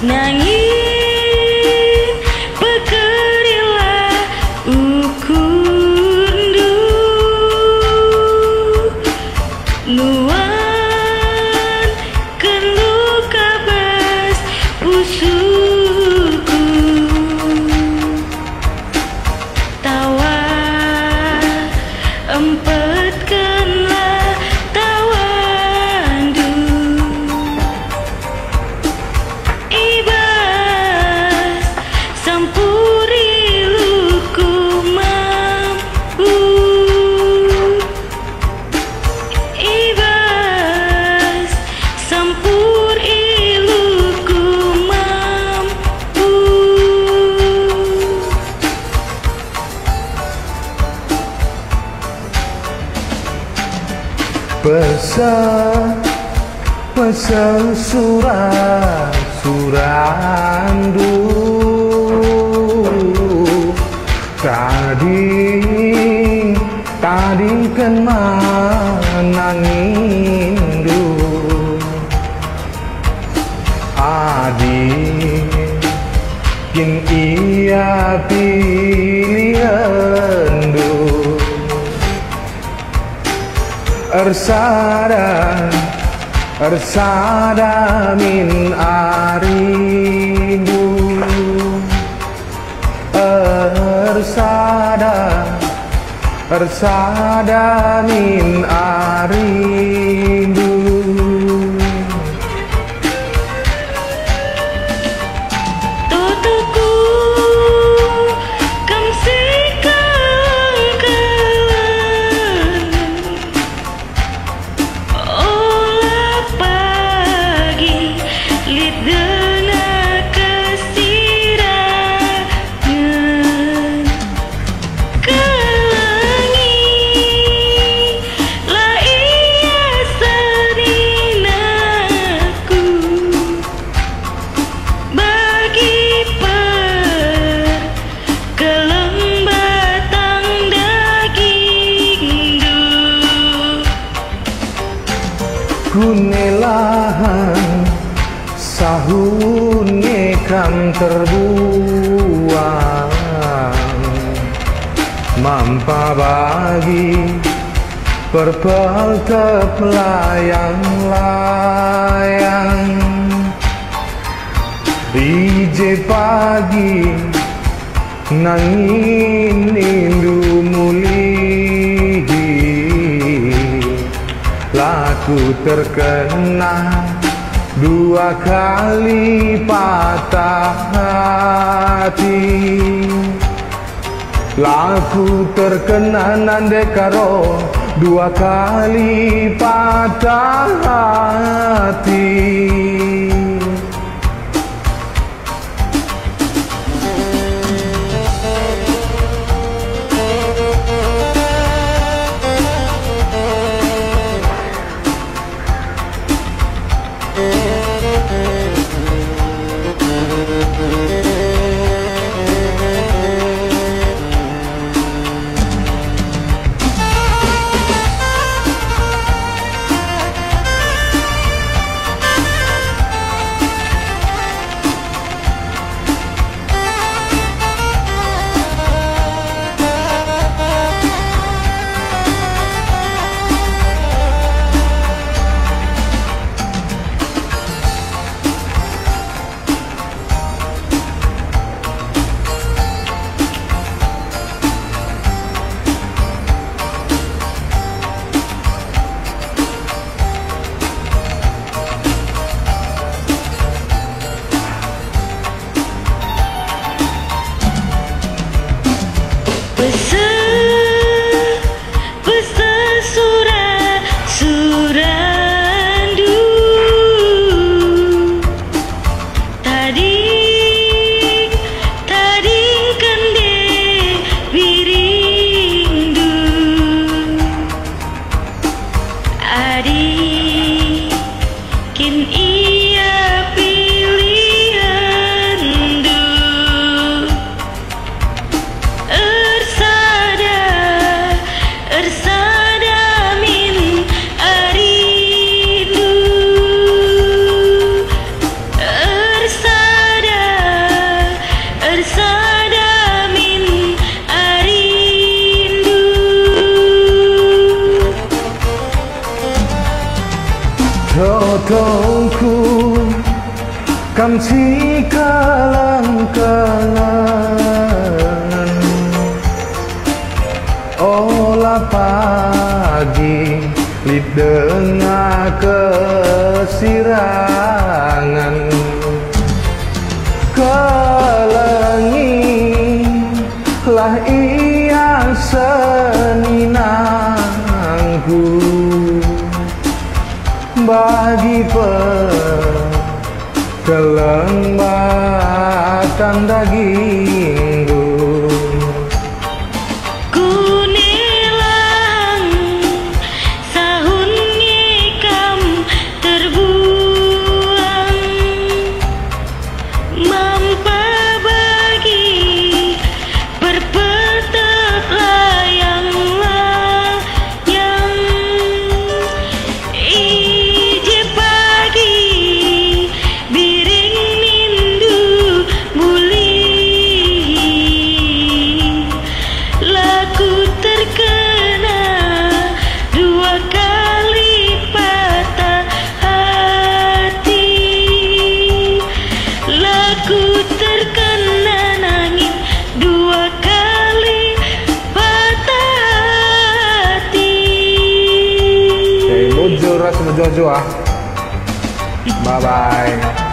nangin pekerilah ukundu nuan kenlu kabas pusuku tawa empatkanlah tawandu ibas sampuri luku mampu ibas sampur iluku mampu Pesan surandu tadi kan manangindu adik kin iya pilihandu Ersada min arindu Ersada min arindu Totoku kamsikang kalangan olah pagi lidana kesirangan kelangi la iya sarinaku bagi kelembatan dagingdu kunelahan sahunnya kam terbuang mampa bagi perpel layang-layang ije pagi nangin indu muli laku terkena dua kali patah hati laku terkena nandekaro dua kali patah hati. Surandu tadi kende birindu adi kin iya pilihandu ersada min arindu ersada Potongku kamsi kalang-kalangan olah pagi lid dengar kesirangan kelengi lah ia seninangku bagi kelembatan dagingku. Ku nilang sahun ngikam terbuang mampa bagi perpetak layang-layang ije pagi biring nindu buli laku terkena dua kali patah hati laku terkena nangis dua kali patah hati. Oke, bujur ras bejojo ah. Bye bye.